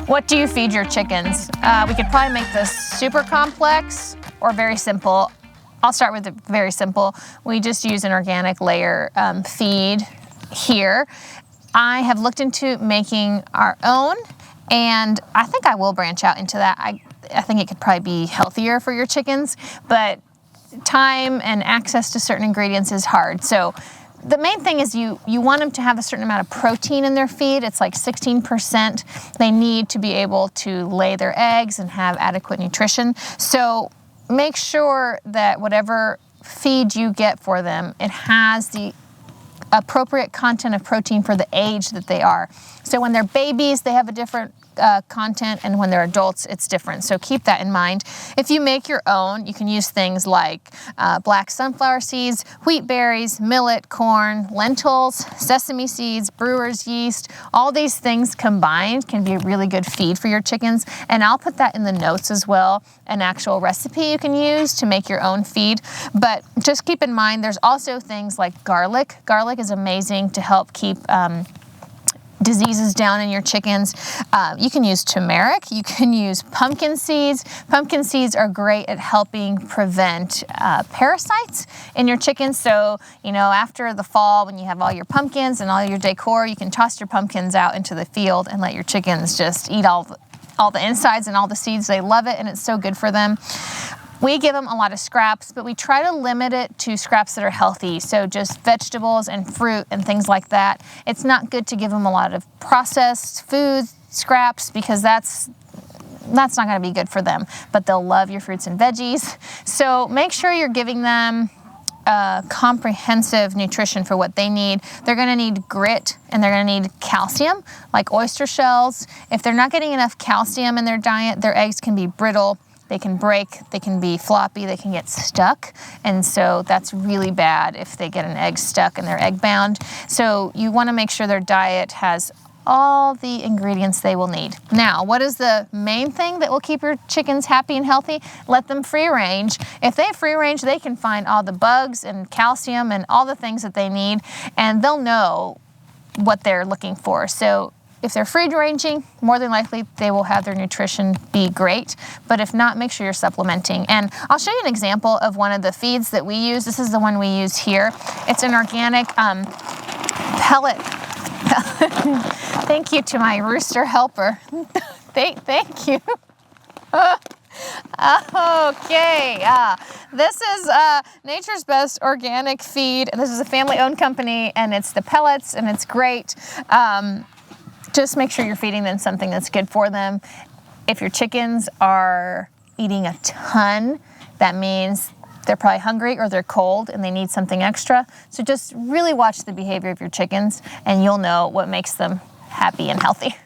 What do you feed your chickens? We could probably make this super complex or very simple. I'll start with the very simple. We just use an organic layer feed here. I have looked into making our own, and I think I will branch out into that. I think it could probably be healthier for your chickens, but time and access to certain ingredients is hard. So the main thing is you want them to have a certain amount of protein in their feed. It's like 16%. They need to be able to lay their eggs and have adequate nutrition. So make sure that whatever feed you get for them, it has the appropriate content of protein for the age that they are. So when they're babies, they have a different content, and when they're adults, it's different. So keep that in mind. If you make your own, you can use things like black sunflower seeds, wheat berries, millet, corn, lentils, sesame seeds, brewer's yeast. All these things combined can be a really good feed for your chickens. And I'll put that in the notes as well, an actual recipe you can use to make your own feed. But just keep in mind, there's also things like garlic. Garlic is amazing to help keep diseases down in your chickens. You can use turmeric, you can use pumpkin seeds. Pumpkin seeds are great at helping prevent parasites in your chickens. So, you know, after the fall, when you have all your pumpkins and all your decor, you can toss your pumpkins out into the field and let your chickens just eat all the insides and all the seeds. They love it, and it's so good for them. We give them a lot of scraps, but we try to limit it to scraps that are healthy. So just vegetables and fruit and things like that. It's not good to give them a lot of processed food scraps because that's not going to be good for them. But they'll love your fruits and veggies. So make sure you're giving them comprehensive nutrition for what they need. They're going to need grit, and they're going to need calcium, like oyster shells. If they're not getting enough calcium in their diet, their eggs can be brittle. They can break, they can be floppy, they can get stuck. And so that's really bad if they get an egg stuck and they're egg bound. So you want to make sure their diet has all the ingredients they will need. Now, what is the main thing that will keep your chickens happy and healthy? Let them free range. If they have free range, they can find all the bugs and calcium and all the things that they need, and they'll know what they're looking for. So if they're free ranging, more than likely they will have their nutrition be great. But if not, make sure you're supplementing. And I'll show you an example of one of the feeds that we use. This is the one we use here. It's an organic pellet. Thank you to my rooster helper. Thank you. Okay, this is Nature's Best Organic Feed. This is a family-owned company, and it's the pellets, and it's great. Just make sure you're feeding them something that's good for them. If your chickens are eating a ton, that means they're probably hungry or they're cold and they need something extra. So just really watch the behavior of your chickens, and you'll know what makes them happy and healthy.